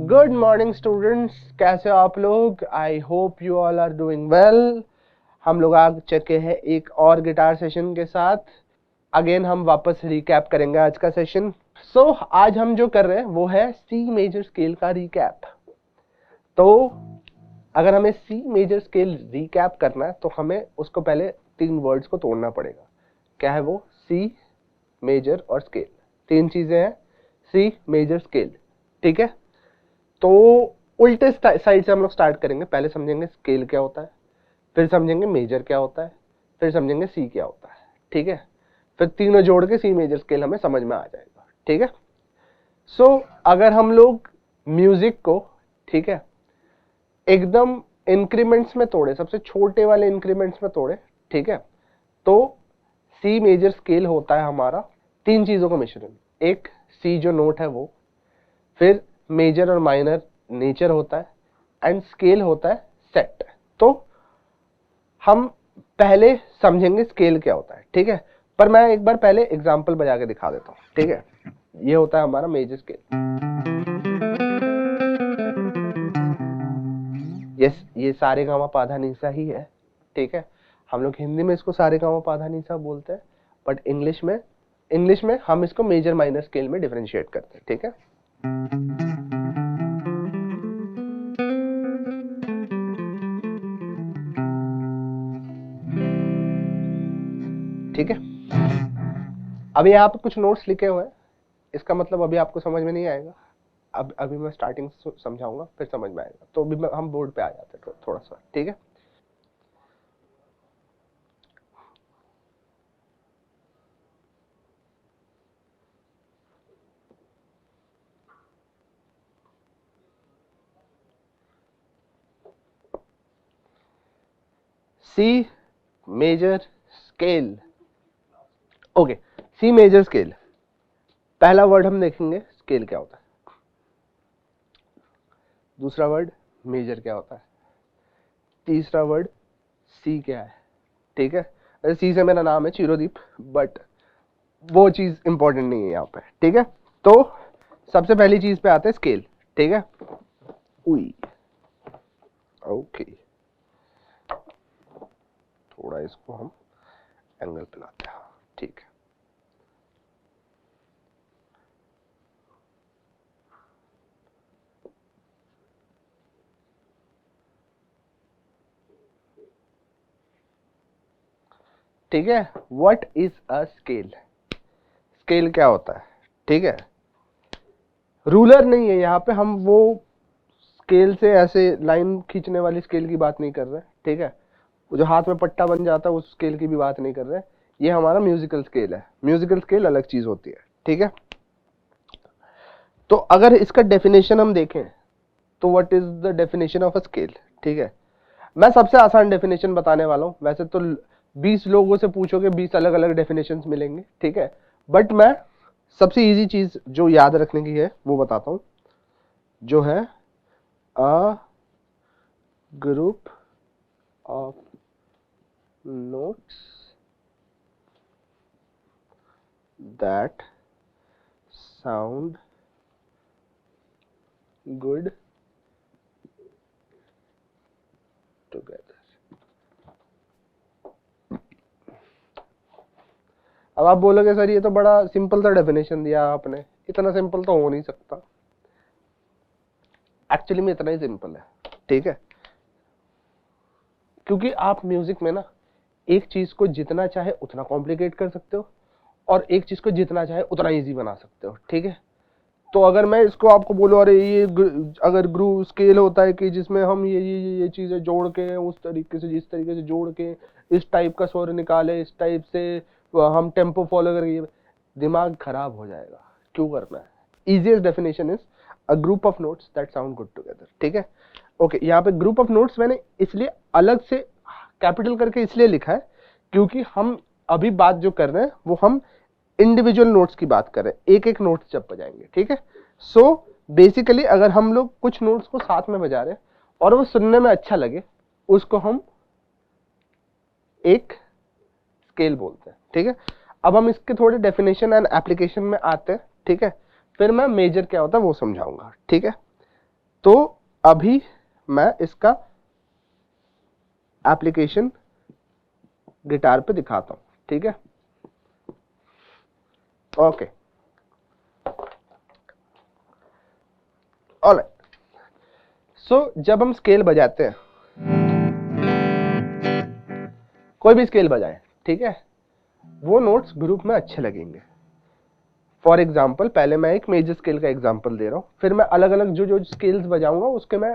Good morning students, कैसे हो आप लोग? I hope you all are doing well. हम लोग आ चुके हैं एक और गिटार सेशन के साथ। अगेन हम वापस रिकैप करेंगे आज का सेशन। सो आज हम जो कर रहे हैं वो है सी मेजर स्केल का रिकैप। तो अगर हमें सी मेजर स्केल रिकैप करना है तो हमें उसको पहले तीन वर्ड्स को तोड़ना पड़ेगा। क्या है वो? सी, मेजर और स्केल। तीन चीजें हैं, सी, मेजर, स्केल। ठीक है, तो उल्टे साइड से हम लोग स्टार्ट करेंगे। पहले समझेंगे स्केल क्या होता है, फिर समझेंगे मेजर क्या होता है, फिर समझेंगे सी क्या होता है। ठीक है, फिर तीनों जोड़ के सी मेजर स्केल हमें समझ में आ जाएगा। ठीक है, सो अगर हम लोग म्यूजिक को, ठीक है, एकदम इंक्रीमेंट्स में तोड़े, सबसे छोटे वाले इंक्रीमेंट्स में तोड़े, ठीक है, तो सी मेजर स्केल होता है हमारा तीन चीजों का मिश्रण। एक सी जो नोट है वो, फिर मेजर और माइनर नेचर होता है, एंड स्केल होता है सेट। तो हम पहले समझेंगे स्केल क्या होता है। ठीक है, पर मैं एक बार पहले एग्जांपल बजा के दिखा देता हूं। ठीक है, ये होता है हमारा मेजर स्केल। यस, ये सारे गामा पाधा निसा ही है। ठीक है, हम लोग हिंदी में इसको सारे गामा पाधा निसा बोलते हैं, बट इंग्लिश में हम इसको मेजर माइनर स्केल में डिफरेंशिएट करते हैं। ठीक है, ठीक है। अभी यहाँ पे कुछ नोट्स लिखे हुए हैं, इसका मतलब अभी आपको समझ में नहीं आएगा। अब अभी मैं स्टार्टिंग समझाऊंगा, फिर समझ में आएगा। तो अभी हम बोर्ड पे आ जाते हैं थोड़ा सा। ठीक है, C major scale. Okay, C major scale, पहला वर्ड हम देखेंगे स्केल क्या होता है, दूसरा वर्ड मेजर क्या होता है, तीसरा वर्ड सी क्या है। ठीक है, सी से मेरा नाम है चिरोदीप, बट वो चीज इंपॉर्टेंट नहीं है यहाँ पे। ठीक है, तो सबसे पहली चीज पे आते हैं स्केल। ठीक है, उई, ओके, थोड़ा इसको हम एंगल पे लाते हैं। ठीक है, ठीक है। What is a scale? Scale क्या होता है? ठीक है, रूलर नहीं है यहाँ पे, हम वो स्केल से ऐसे लाइन खींचने वाली स्केल की बात नहीं कर रहे। ठीक है, वो जो हाथ में पट्टा बन जाता है उस स्केल की भी बात नहीं कर रहे। ये हमारा म्यूजिकल स्केल है। म्यूजिकल स्केल अलग चीज होती है। ठीक है, तो अगर इसका डेफिनेशन हम देखें तो what is the definition of a scale? ठीक है, मैं सबसे आसान डेफिनेशन बताने वाला हूं। वैसे तो 20 लोगों से पूछोगे 20 अलग अलग डेफिनेशंस मिलेंगे। ठीक है, बट मैं सबसे इजी चीज जो याद रखने की है वो बताता हूं, जो है a group of notes that sound good together. अब आप बोलोगे सर ये तो बड़ा सिंपल सा डेफिनेशन दिया आपने, इतना सिंपल तो हो नहीं सकता। एक्चुअली में इतना ही सिंपल है। ठीक है, क्योंकि आप म्यूजिक में ना एक चीज को जितना चाहे उतना कॉम्प्लिकेट कर सकते हो, और एक चीज को जितना चाहे उतना इजी बना सकते हो। ठीक है, तो अगर मैं इसको आपको बोलूं, अरे ये अगर ग्रूव स्केल होता है कि जिसमें हम ये चीजें जोड़ के उस तरीके से, जिस तरीके से जोड़ के इस टाइप का स्वर निकाले, इस टाइप से हम टेम्पो फॉलो करके, दिमाग खराब हो जाएगा। क्यों करना है? Easiest definition is a group of notes that sound good together. ठीक है, ओके, यहाँ पे ग्रुप ऑफ नोट्स मैंने इसलिए अलग से कैपिटल करके इसलिए लिखा है क्योंकि हम अभी बात जो कर रहे हैं वो हम इंडिविजुअल नोट्स की बात कर रहे हैं, एक एक नोट्स जब बजाएंगे। ठीक है, सो बेसिकली अगर हम लोग कुछ नोट्स को साथ में बजा रहे हैं और वो सुनने में अच्छा लगे, उसको हम एक स्केल बोलते हैं। ठीक है, अब हम इसके थोड़े डेफिनेशन एंड एप्लीकेशन में आते हैं। ठीक है, फिर मैं मेजर क्या होता है वो समझाऊंगा। ठीक है, तो अभी मैं इसका एप्लीकेशन गिटार पे दिखाता हूं, ठीक है। Okay, alright. सो जब हम स्केल बजाते हैं, कोई भी स्केल बजाएं, ठीक है, वो नोट्स ग्रुप में अच्छे लगेंगे। फॉर एग्जाम्पल, पहले मैं एक मेजर स्केल का एग्जाम्पल दे रहा हूं, फिर मैं अलग अलग जो जो स्केल्स बजाऊंगा उसके मैं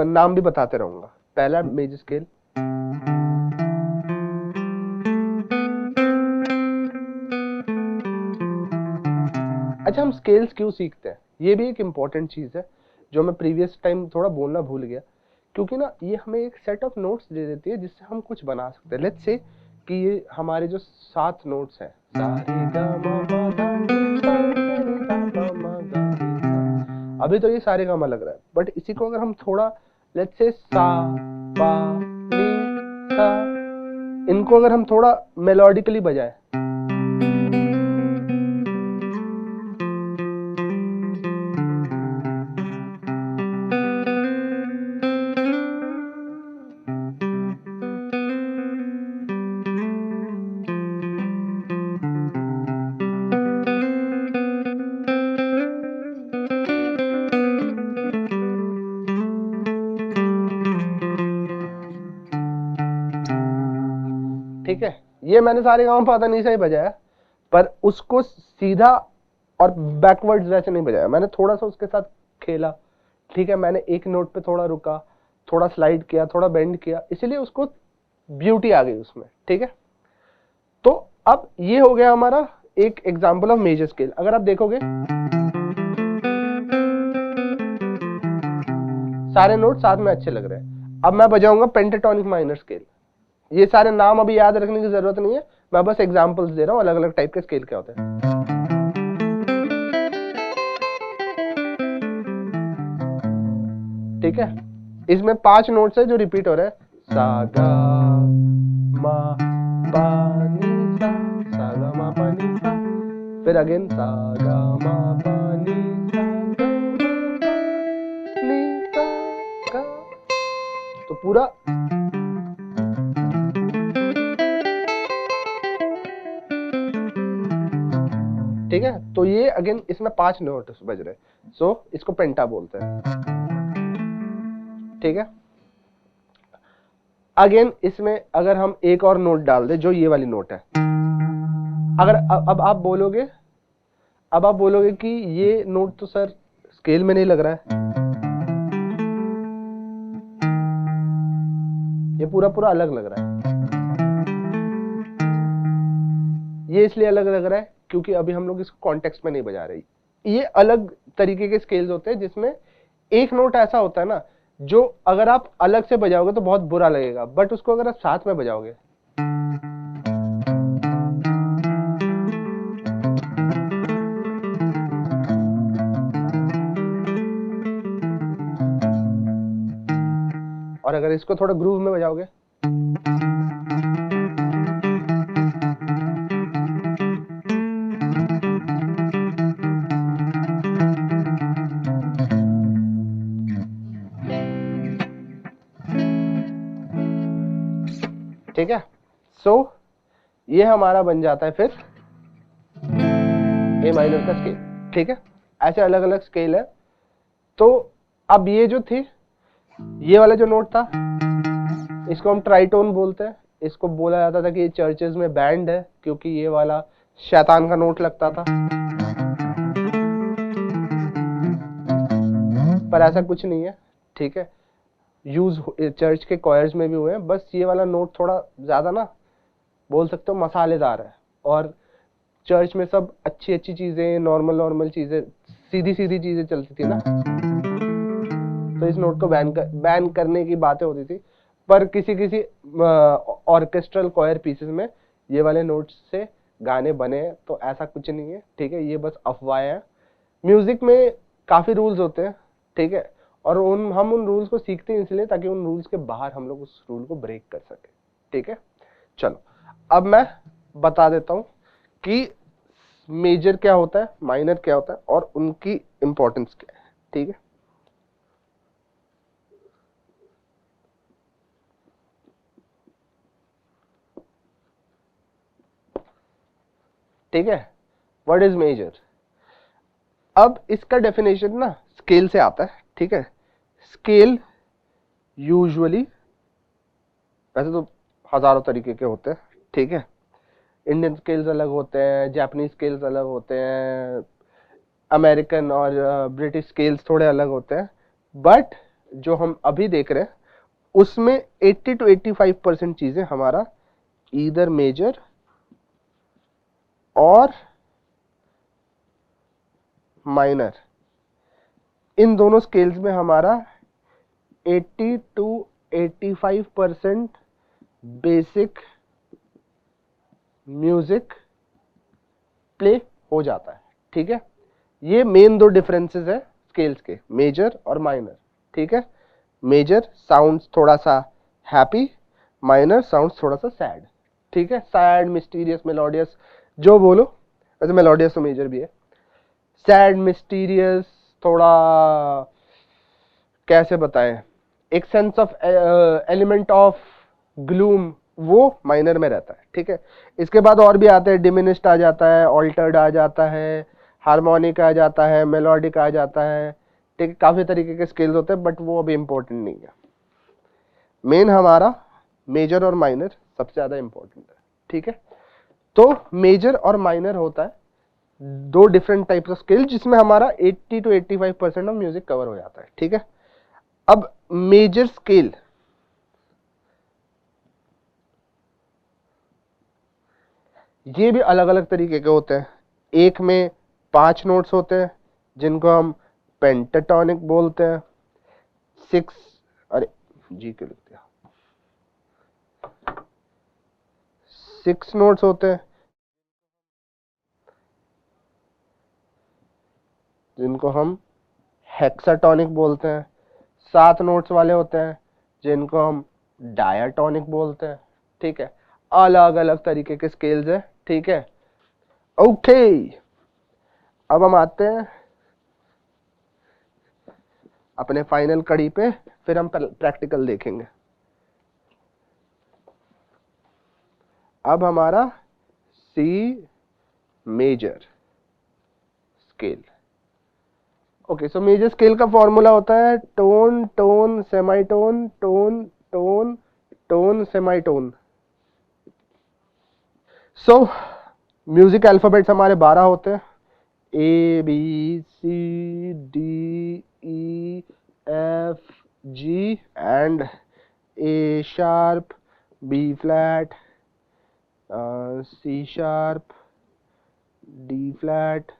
नाम भी बताते रहूंगा। पहला मेजर स्केल, अच्छा हम स्केल्स क्यों सीखते हैं, ये भी एक इंपॉर्टेंट चीज है जो मैं प्रीवियस टाइम थोड़ा बोलना भूल गया, क्योंकि ना ये हमें एक सेट ऑफ नोट्स दे देती है जिससे हम कुछ बना सकते हैं। लेट्स से कि ये हमारे जो 7 नोट्स हैं, सा रे गा मा पा धा नी सा गा रे गा पा मा गा रे सा, अभी तो ये सारे गामा लग रहा है, बट इसी को अगर हम थोड़ा लेट्स से सा पा नी सा, इनको अगर हम थोड़ा मेलोडिकली बजाएं, ठीक है, ये मैंने सारे गाँव पता नहीं सही बजाया, पर उसको सीधा और बैकवर्ड्स वैसे नहीं बजाया, मैंने थोड़ा सा उसके साथ खेला, ठीक है, मैंने एक नोट पे थोड़ा रुका, थोड़ा स्लाइड किया, थोड़ा बेंड किया, इसलिए उसको ब्यूटी आ गई उसमें, ठीक है। तो अब ये हो गया हमारा एक एग्जांपल ऑफ मेजर स्केल। अगर आप देखोगे सारे नोट साथ में अच्छे लग रहे हैं। अब मैं बजाऊंगा पेंटाटोनिक माइनर स्केल, ये सारे नाम अभी याद रखने की जरूरत नहीं है, मैं बस एग्जांपल्स दे रहा हूं अलग अलग टाइप के स्केल क्या होते हैं। ठीक है, इसमें 5 नोट्स है जो रिपीट हो रहे हैं, सा गा मा पा नी सा, सा गा मा पा नी सा, फिर अगेन सा गा मा पा नी सा गा मा पा नी सा गा, तो पूरा ठीक है। तो ये अगेन इसमें 5 नोट बज रहे, सो इसको पेंटा बोलते हैं, ठीक है। अगेन इसमें अगर हम एक और नोट डाल दें जो ये वाली नोट है, अगर अब आप बोलोगे कि ये नोट तो सर स्केल में नहीं लग रहा है, ये पूरा पूरा अलग लग रहा है। ये इसलिए अलग लग रहा है क्योंकि अभी हम लोग इसको कॉन्टेक्स्ट में नहीं बजा रहे। ये अलग तरीके के स्केल्स होते हैं जिसमें एक नोट ऐसा होता है ना जो अगर आप अलग से बजाओगे तो बहुत बुरा लगेगा, बट उसको अगर आप साथ में बजाओगे और अगर इसको थोड़ा ग्रूव में बजाओगे, ठीक है। सो ये हमारा बन जाता है फिर ए माइनर का स्केल, ठीक है। ऐसे अलग अलग स्केल है। तो अब ये जो थी, ये वाला जो नोट था, इसको हम ट्राइटोन बोलते हैं। इसको बोला जाता था कि ये चर्चेज में बैंड है क्योंकि ये वाला शैतान का नोट लगता था, पर ऐसा कुछ नहीं है, ठीक है। यूज चर्च के कॉयर्स में भी हुए हैं, बस ये वाला नोट थोड़ा ज्यादा ना बोल सकते हो मसालेदार है, और चर्च में सब अच्छी अच्छी चीजें, नॉर्मल चीजें, सीधी सीधी चीजें चलती थी ना, तो इस नोट को बैन करने की बातें होती थी। पर किसी किसी ऑर्केस्ट्रल कॉयर पीसेस में ये वाले नोट्स से गाने बने हैं, तो ऐसा कुछ नहीं है, ठीक है। ये बस अफवाहें हैं। म्यूजिक में काफी रूल्स होते हैं, ठीक है, और हम उन रूल्स को सीखते हैं इसलिए ताकि उन रूल्स के बाहर हम लोग उस रूल को ब्रेक कर सके, ठीक है। चलो अब मैं बता देता हूं कि मेजर क्या होता है, माइनर क्या होता है और उनकी इंपॉर्टेंस क्या है, ठीक है। ठीक है, व्हाट इज मेजर। अब इसका डेफिनेशन ना स्केल से आता है, ठीक है। स्केल यूजुअली, वैसे तो हजारों तरीके के होते हैं, ठीक है। इंडियन स्केल्स अलग होते हैं, जापानीज स्केल्स अलग होते हैं, अमेरिकन और ब्रिटिश स्केल्स थोड़े अलग होते हैं, बट जो हम अभी देख रहे हैं उसमें 80 to 85% चीजें हमारा ईदर मेजर और माइनर, इन दोनों स्केल्स में हमारा 80 to 85% बेसिक म्यूजिक प्ले हो जाता है, ठीक है। ये मेन दो डिफरेंसेस है स्केल्स के, मेजर और माइनर, ठीक है। मेजर साउंड्स थोड़ा सा हैप्पी, माइनर साउंड्स थोड़ा सा सैड, ठीक है। सैड, मिस्टीरियस, मेलोडियस, जो बोलो, वैसे मेलोडियस तो मेजर भी है। सैड, मिस्टीरियस, थोड़ा कैसे बताएं, एक sense of element of gloom, वो माइनर में रहता है, ठीक है। इसके बाद और भी आते हैं, डिमिनिश्ड आ जाता है, ऑल्टर्ड आ जाता है, हार्मोनिक आ जाता है, मेलोडिक आ जाता है, ठीक है। काफी तरीके के स्केल्स होते हैं, बट वो अभी इंपॉर्टेंट नहीं है। मेन हमारा मेजर और माइनर सबसे ज्यादा इंपॉर्टेंट है, ठीक है। तो मेजर और माइनर होता है दो डिफरेंट टाइप्स ऑफ स्केल, जिसमें हमारा 80 to 85% ऑफ म्यूजिक कवर हो जाता है, ठीक है। अब मेजर स्केल, ये भी अलग अलग तरीके के होते हैं। एक में 5 नोट्स होते हैं जिनको हम पेंटाटोनिक बोलते हैं। 6, अरे जी क्यों लिख दिया, 6 नोट्स होते हैं जिनको हम हेक्साटोनिक बोलते हैं। 7 नोट्स वाले होते हैं जिनको हम डायाटोनिक बोलते हैं, ठीक है। अलग अलग तरीके के स्केल्स है, ठीक है। ओके, अब हम आते हैं अपने फाइनल कड़ी पे, फिर हम प्रैक्टिकल देखेंगे। अब हमारा C major scale. Okay, so major scale का फॉर्मूला होता है tone tone semitone, tone tone tone semitone. So music alphabets हमारे 12 होते हैं, A B C D E F G and A sharp, B flat, C sharp, D flat,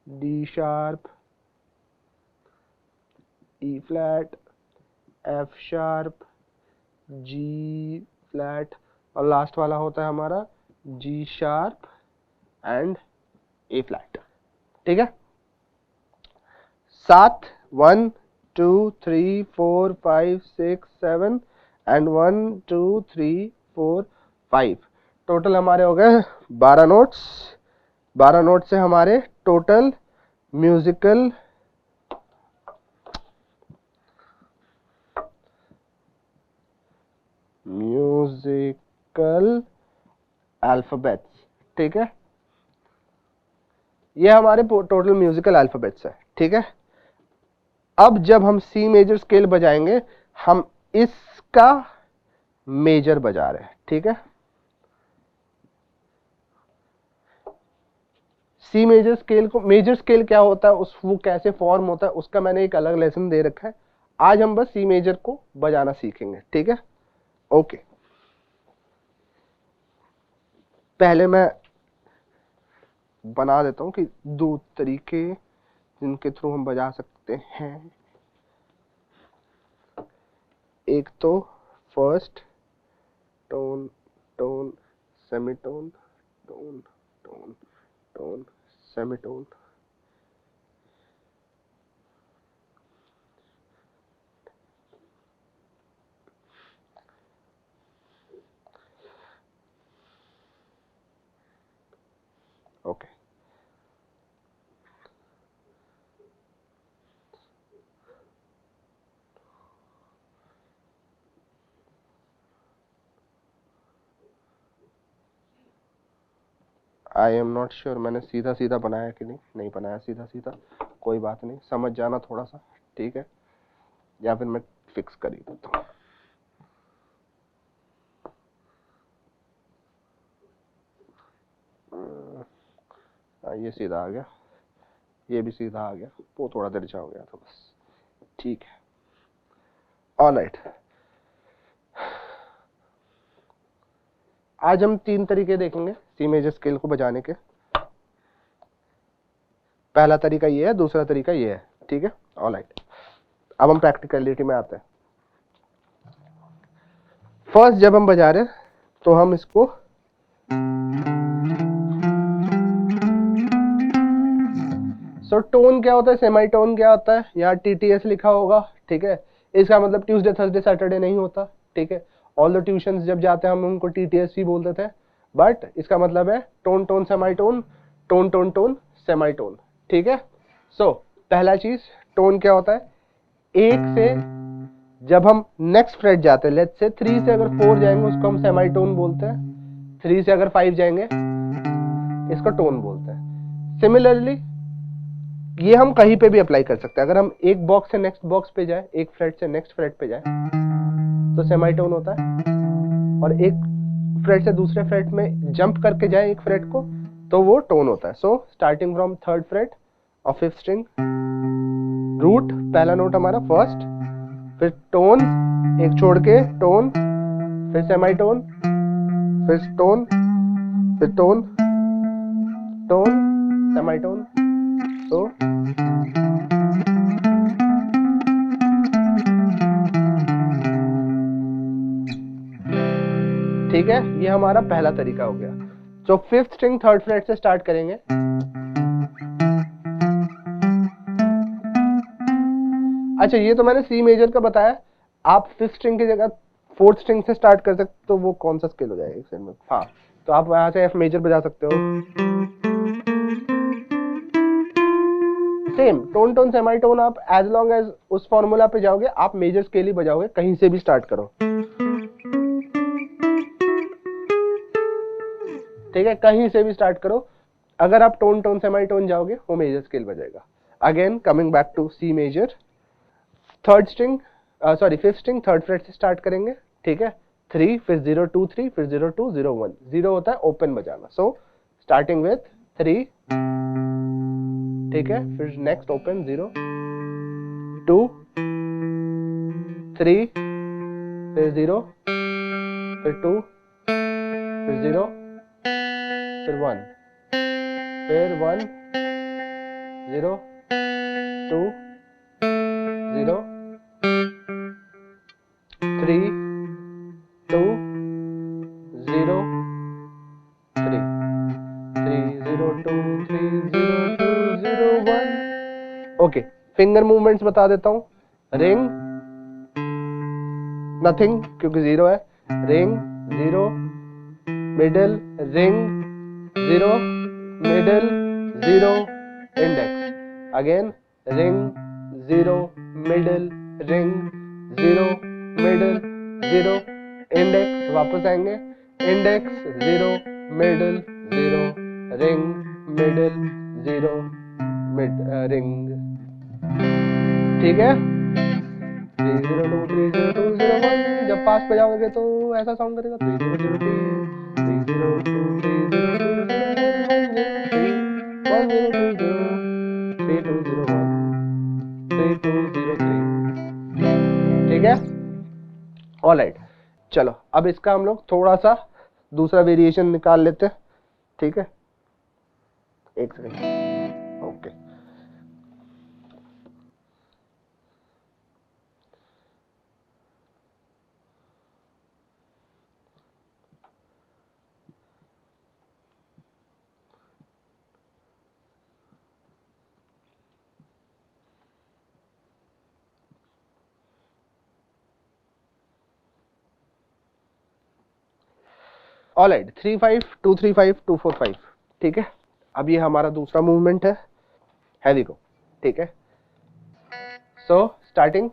D sharp, E flat, F sharp, G flat, और last वाला होता है हमारा G sharp and A flat, ठीक है। 7, 1 2 3 4 5 6 7 एंड 1 2 3 4 5, टोटल हमारे हो गए 12 नोट्स। 12 नोट से हमारे टोटल म्यूजिकल अल्फाबेट्स, ठीक है। ये हमारे टोटल म्यूजिकल अल्फाबेट्स है, ठीक है। अब जब हम सी मेजर स्केल बजाएंगे, हम इसका मेजर बजा रहे हैं, ठीक है। सी मेजर स्केल को, मेजर स्केल क्या होता है, उस वो कैसे फॉर्म होता है, उसका मैंने एक अलग लेसन दे रखा है। आज हम बस सी मेजर को बजाना सीखेंगे, ठीक है। ओके, पहले मैं बना देता हूं कि दो तरीके जिनके थ्रू हम बजा सकते हैं। एक तो first tone tone semitone, tone tone tone semitone, okay. I am not sure मैंने सीधा सीधा बनाया कि नहीं बनाया सीधा सीधा, कोई बात नहीं, समझ जाना थोड़ा सा, ठीक है, या फिर मैं फिक्स कर ही देता हूँ। ये सीधा आ गया, ये भी सीधा आ गया, वो थोड़ा तिरछा हो गया था बस, ठीक है। ऑलराइट, आज हम 3 तरीके देखेंगे सी मेजर स्केल को बजाने के। पहला तरीका ये है, दूसरा तरीका ये है, ठीक है। ऑलराइट, अब हम प्रैक्टिकलिटी में आते हैं। फर्स्ट जब हम बजा रहे तो हम इसको टोन क्या होता है, सेमी टोन क्या होता है, यहाँ TTS लिखा होगा, ठीक है। इसका मतलब ट्यूसडे थर्सडे सैटरडे नहीं होता, ठीक है। ऑल द ट्यूशंस जब जाते हैं हम उनको TTS ही बोल देते हैं, बट इसका मतलब है tone tone semi tone, tone tone tone semi tone, ठीक है। सो पहला चीज, टोन क्या होता है, एक से जब हम नेक्स्ट फ्रेट जाते हैं, लेट्स से 3 से अगर 4 जाएंगे उसको हम सेमी टोन बोलते हैं, 3 से अगर 5 जाएंगे इसको टोन बोलते हैं। सिमिलरली ये हम कहीं पे भी अप्लाई कर सकते हैं। अगर हम एक बॉक्स से नेक्स्ट बॉक्स पे जाए, एक फ्रेट से नेक्स्ट फ्रेट पे जाए तो सेमी टोन होता है, और एक फ्रेट से दूसरे फ्रेट में जंप करके जाए एक फ्रेट को तो वो टोन होता है। So starting from third freight और फिफ्थ स्ट्रिंग, रूट पहला नोट हमारा फर्स्ट, फिर टोन एक छोड़ के टोन, फिर सेमी टोन, फिर टोन, फिर टोन, टोन, सेमी टोन। तो ठीक है, ये हमारा पहला तरीका हो गया। तो फिफ्थ स्ट्रिंग थर्ड फ्रेट से स्टार्ट करेंगे। अच्छा, ये तो मैंने सी मेजर का बताया, आप फिफ्थ स्ट्रिंग की जगह फोर्थ स्ट्रिंग से स्टार्ट कर सकते, तो वो कौन सा स्केल हो जाएगा एक सेकंड में। हाँ, तो आप यहाँ से एफ मेजर बजा सकते हो। Same tone tone semi tone, आप एज लॉन्ग एज उस फॉर्मूला पे जाओगे आप मेजर स्केल ही बजाओगे, कहीं से भी स्टार्ट करो, ठीक है, कहीं से भी स्टार्ट करो। अगर आप टोन टोन सेमी टोन जाओगे वो मेजर स्केल बजाएगा। Again coming back to C major, third string sorry fifth string third fret से स्टार्ट करेंगे, ठीक है। 3 फिर 0 2 3 फिर 0 2 0 1, 0 होता है ओपन बजाना, सो स्टार्टिंग विथ 3, ठीक है, फिर नेक्स्ट ओपन 0 2 3 फिर 0 फिर 2 फिर 0 फिर 1 फिर 1 0 2 0 3 2 0 3 3 0 2 3 0 2 0 1। ओके, फिंगर मूवमेंट्स बता देता हूं। रिंग नथिंग क्योंकि 0 है, ring 0 middle, ring 0 middle 0 index, again ring 0 middle ring 0 middle 0 index, वापस आएंगे index 0 middle 0 ring middle 0 mid ring, ठीक है। 3 0 2 3 0 2 0 1, जब पास पे जाओगे तो ऐसा साउंड करेगा 3 0 0 2 3 0 2 3 0 2 1 0 2 0 3 2 0 1 3 2 0 3, ठीक है। ऑलराइट, चलो अब इसका हम लोग थोड़ा सा दूसरा वेरिएशन निकाल लेते हैं, ठीक है, एक सेकंड। ओके, ऑलराइट, 3 5 2 3 5 2 4 5, ठीक है। अब ये हमारा दूसरा मूवमेंट है, हैवी को, ठीक है। So starting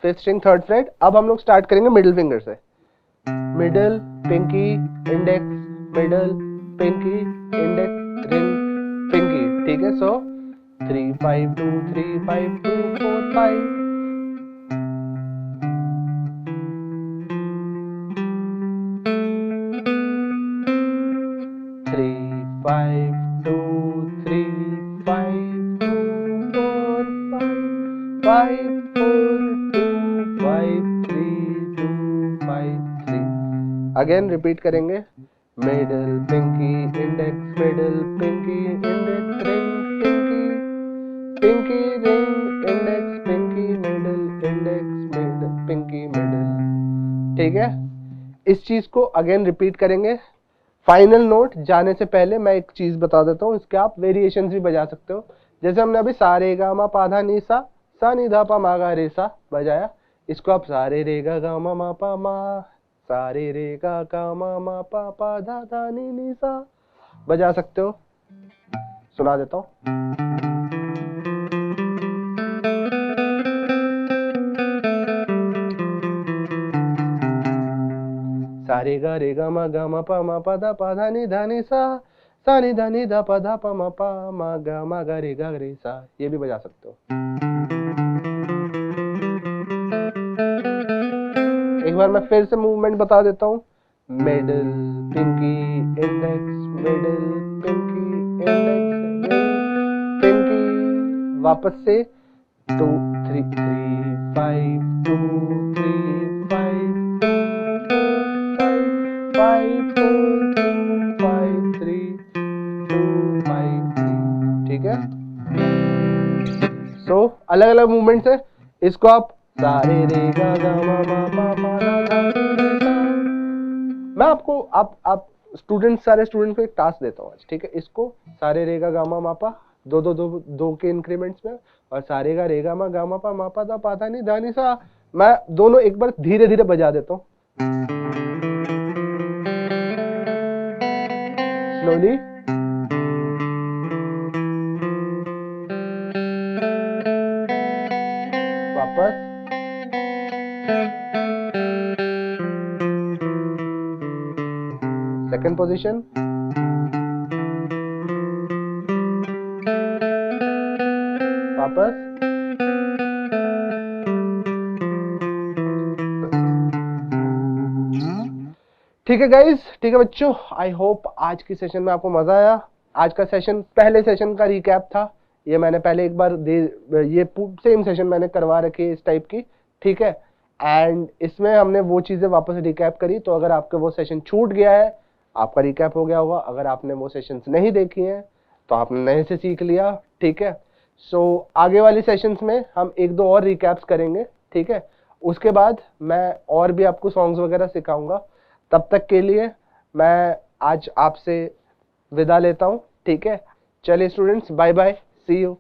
fifth string third fret, अब हम लोग स्टार्ट करेंगे मिडिल फिंगर से, middle, pinky, index, middle, pinky, index, ring, pinky. ठीक है, सो 3 5 2 3 5 2 4 5। अगेन रिपीट करेंगे, middle, pinky, index, middle, pinky, index, ring, pinky, pinky, ring, index, pinky, middle, index, middle, pinky, middle. ठीक है, इस चीज को अगेन रिपीट करेंगे। फाइनल नोट जाने से पहले मैं एक चीज बता देता हूँ, इसके आप वेरिएशंस भी बजा सकते हो। जैसे हमने अभी सा रे गा मा पा धा नी सा नी धा पा मा गा रे सा बजाया, इसको आप सा रे गा गा मा पा मा, सा रे गा मा पा धा नी सा बजा सकते हो। सुना देता हूँ। सा रे गा मा पा धा नी सा नी धा पा मा गा रे सा, ये भी बजा सकते हो। एक बार मैं फिर से मूवमेंट बता देता हूँ, middle, pinky, index, middle, pinky, index, pinky. वापस से 2 3 3 5 2 3 5 5 4 2 5 3 2 5 3। ठीक है, सो अलग अलग मूवमेंट्स है, इसको आप सा रे गा मा पा धा नी सा। मैं आपको आप सारे स्टूडेंट्स को एक टास्क देता हूँ आज। ठीक है, इसको सारे रेगा गामा मापा दो के इंक्रीमेंट्स में, और सारे गा रेगा मा गामा पा मापा दा पा धा नी सा, मैं दोनों एक बार धीरे धीरे बजा देता हूँ, स्लोली। वापस, सेकंड पोजीशन, वापस, ठीक है गाइज, ठीक है बच्चों, आई होप आज की सेशन में आपको मजा आया। आज का सेशन पहले सेशन का रिकैप था, ये मैंने पहले एक बार ये सेम सेशन मैंने करवा रखी है इस टाइप की। ठीक है, एंड इसमें हमने वो चीजें वापस रिकैप करी, तो अगर आपके वो सेशन छूट गया है, आपका रिकैप हो गया होगा। अगर आपने वो सेशंस नहीं देखी हैं तो आपने नए से सीख लिया। ठीक है, सो आगे वाली सेशंस में हम एक दो और रिकैप्स करेंगे। ठीक है, उसके बाद मैं और भी आपको सॉन्ग्स वगैरह सिखाऊंगा। तब तक के लिए मैं आज आपसे विदा लेता हूं। ठीक है, चलिए students, bye bye, see you.